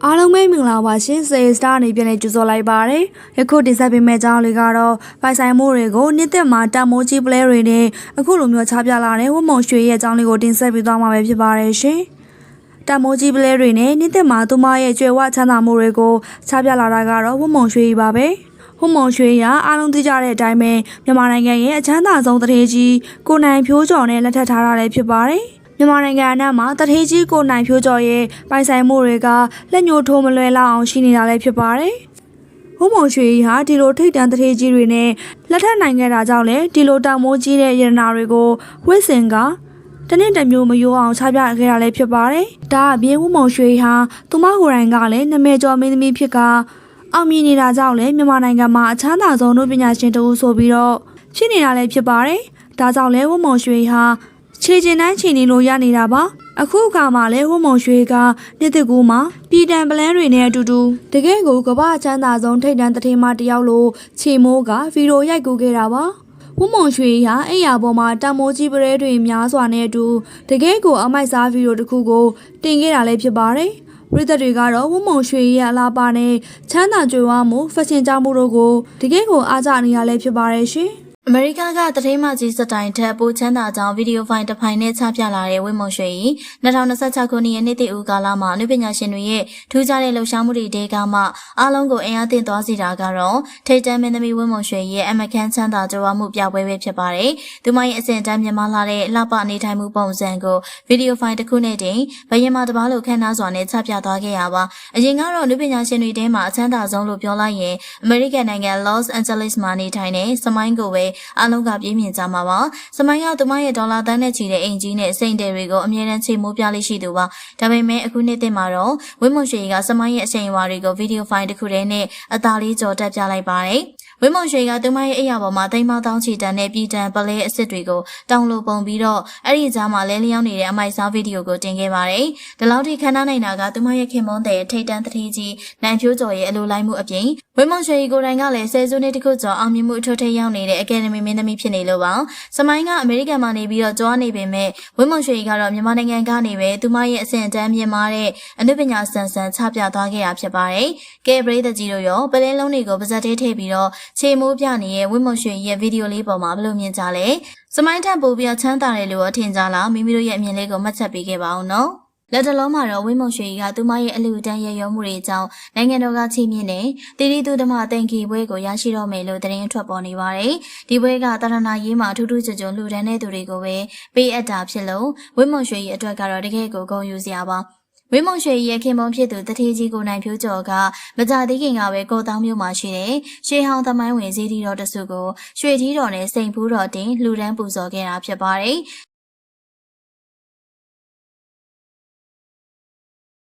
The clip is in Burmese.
အားလုံးပဲမင်္ဂလာပါရှင်စေစတာအနေနဲ့ကြိုဆိုလိုက်ပါရစေ။ယခုတင်ဆက်ပေးမယ့်ကြောင်းလေးကတော့ပိုင်ဆိုင်မှုတွေကိုနှစ်သက်မှာတမိုးကြီးပလဲတွေနဲ့အခုလိုမျိုးချပြလာတဲ့ဝတ်မုံရွှေရဲ့အကြောင်းလေးကိုတင်ဆက်ပေးသွားမှာပဲဖြစ်ပါတယ်ရှင်။တမိုးကြီးပလဲတွေနဲ့နှစ်သက်မှာသူမရဲ့ကြွယ်ဝချမ်းသာမှုတွေကိုချပြလာတာကတော့ဝတ်မုံရွှေပါပဲ။ဝတ်မုံရွှေရအားလုံးသိကြတဲ့အတိုင်းပဲမြန်မာနိုင်ငံရဲ့အချမ်းသာဆုံးတထေးကြီးကိုနိုင်ဖြိုးကျော်နဲ့လက်ထပ်ထားတာလည်းဖြစ်ပါတယ်။မြန်မာနိုင်ငံအနှံ့မှာတထေးကြီးကိုနိုင်ဖြိုးကျော်ရဲ့ပိုင်ဆိုင်မှုတွေကလက်ညှိုးထိုးမလွယ်လောက်အောင်ရှိနေတာလည်းဖြစ်ပါတယ်။ဝတ်မုံရွှေဟာဒီလိုထိတ်တန့်တထေးကြီးတွေနဲ့လက်ထပ်နိုင်ခဲ့တာကြောင့်လည်းဒီလိုတမိုးကြီးတဲ့ရတနာတွေကိုဝှစ်စင်ကတနည်းတစ်မျိုးမယိုးအောင်ချပြခဲ့တာလည်းဖြစ်ပါတယ်။ဒါအပြင်ဝတ်မုံရွှေဟာသူမကိုယ်တိုင်ကလည်းနာမည်ကျော်မင်းသမီးဖြစ်ကအောင်မြင်နေတာကြောင့်လည်းမြန်မာနိုင်ငံမှာအချမ်းသာဆုံးတို့ပညာရှင်တဦးဆိုပြီးတော့ဖြစ်နေတာလည်းဖြစ်ပါတယ်။ဒါကြောင့်လည်းဝတ်မုံရွှေဟာခြေကျင်တိုင်းခြေနေလို့ရနေတာပါအခုအခါမှာလဲဝတ်မုံရွှေကနှစ်သက်ကူမှာပြည်တံပလန်းတွေနဲ့အတူတူတကယ်ကိုကမ္ဘာအချမ်းသာဆုံးထိတ်တန့်တထေးမတယောက်လိုခြေမိုးကဗီဒီယိုရိုက်ကူခဲ့တာပါဝတ်မုံရွှေဟာအိယာပေါ်မှာတမိုးကြီးပရဲတွေများစွာနဲ့အတူတကယ်ကိုအမိုက်စားဗီဒီယိုတစ်ခုကိုတင်ခဲ့တာလည်းဖြစ်ပါတယ်ပရိသတ်တွေကတော့ဝတ်မုံရွှေရဲ့အလားပါနဲ့ချမ်းသာကြွယ်ဝမှုဖက်ရှင်ကြမှုတို့ကိုတကယ်ကိုအားကြနေရလဲဖြစ်ပါတယ်ရှင်အမေရိကတထေးမကြီးစတိုင်ထက်ပိုချမ်းသာကြောင်းဗီဒီယိုဖိုင်တစ်ဖိုင်နဲ့ချပြလာတဲ့ဝင်းမုံရွှေ၏2026ခုနှစ်ရဲ့နှစ်တည်ဦးကာလမှာအနုပညာရှင်တွေရဲ့ထူးခြားတဲ့လှုပ်ရှားမှုတွေတဲကမှအားလုံးကိုအင်အားသင့်သွားစေတာကတော့ထိတ်တန့်မင်းသမီးဝင်းမုံရွှေရဲ့အမကန်ချမ်းသာကြွယ်ဝမှုပြပွဲပဲဖြစ်ပါတယ်။သူမရဲ့အစဉ်တန်းမြန်မာလာတဲ့လှပနေထိုင်မှုပုံစံကိုဗီဒီယိုဖိုင်တစ်ခုနဲ့တင်ဘယင်မာတပားလိုခန့်ထားစွာနဲ့ချပြသွားခဲ့ရပါ။အရင်ကတော့အနုပညာရှင်တွေထဲမှာအချမ်းသာဆုံးလို့ပြောလိုက်ရင်အမေရိကန်နိုင်ငံ Los Angeles မှာနေထိုင်တဲ့စမိုင်းကိုပဲအားလုံးကပြင်းပြကြမှာပါစမိုင်းကသူမရဲ့ဒေါ်လာတန်းနဲ့ချီတဲ့အင်ကြီးနဲ့စိန်တယ်တွေကိုအမြဲတမ်းချိန်မိုးပြလိရှိသူပါဒါပေမဲ့အခုနှစ်သစ်မှာတော့ဝင်းမုံရွှေကစမိုင်းရဲ့အချိန်အဝါတွေကိုဗီဒီယိုဖိုင်တစ်ခုတည်းနဲ့အသာလေးကြော်တက်ပြလိုက်ပါတယ်ဝင်းမုံရွှေကသူမရဲ့အိယာပေါ်မှာသိမ်းမတောင်းချီတန်တဲ့ပြည်တံပလဲအစ်စ်တွေကိုတောင်းလို့ပုံပြီးတော့အဲ့ဒီကြားမှာလဲလျောင်းနေတဲ့အမိုက်စားဗီဒီယိုကိုတင်ခဲ့ပါတယ်ဒီလောက်ထိခန်းထားနိုင်တာကသူမရဲ့ခင်မွန်းတဲ့ထိတ်တန်းတထေးကြီးနိုင်ဖြိုးကျော်ရဲ့အလိုလိုက်မှုအပြင်ဝင်းမုံရွှေကိုယ်တိုင်ကလည်းဆယ်စုနှစ်တခုကျော်အောင်မြင်မှုအထွတ်ထိပ်ရောက်နေတဲ့အကယ်ဒမီမင်းသမီးဖြစ်နေလို့ပါစမိုင်းကအမေရိကန်မှာနေပြီးတော့ကြွားနေပေမဲ့ဝင်းမုံရွှေကတော့မြန်မာနိုင်ငံကနေပဲသူမရဲ့အဆင့်အတန်းမြင့်မားတဲ့အနုပညာဆန်ဆန်ချပြသွားခဲ့တာဖြစ်ပါတယ်ကဲပရိသတ်ကြီးတို့ရောပလဲလုံးတွေကိုပါဇက်သေးထည့်ပြီးတော့ခြေမိုးပြနေတဲ့ဝင်းမုံရွှေရဲ့ဗီဒီယိုလေးပေါ်မှာဘယ်လိုမြင်ကြလဲစမိုင်းထပ်ပို့ပြီးချမ်းသာတယ်လို့ထင်ကြလားမိမိတို့ရဲ့အမြင်လေးကိုမှတ်ချက်ပေးခဲ့ပါအောင်နော်လက်တလုံးမှာတော့ဝင်းမုံရွှေကသူမရဲ့အလူတန်းရရောမှုတွေကြောင့်နိုင်ငံတော်ကချီးမြှင့်တဲ့တီတီသူဓမ္မတင်ကီပွဲကိုရရှိတော့မယ်လို့သတင်းထွက်ပေါ်နေပါတယ်။ဒီပွဲကတာရဏရေးမှာထူးထူးချွန်ချွန်လှူဒန်းတဲ့သူတွေကိုပဲပေးအပ်တာဖြစ်လို့ဝင်းမုံရွှေရဲ့အတွက်ကတော့တကယ်ကိုဂုဏ်ယူစရာပါ။ဝင်းမုံရွှေရဲ့ခင်မုန်းဖြစ်သူတထေးကြီးကိုနိုင်ဖြိုးကျော်ကမကြသေးခင်ကပဲကော်တောင်းမြို့မှာရှိတဲ့ရှေးဟောင်းသမိုင်းဝင်ဇီးတီတော်တစုကိုရွှေထီးတော်နဲ့စိန်ဖူးတော်တင်လှူဒန်းပူဇော်ခဲ့တာဖြစ်ပါတယ်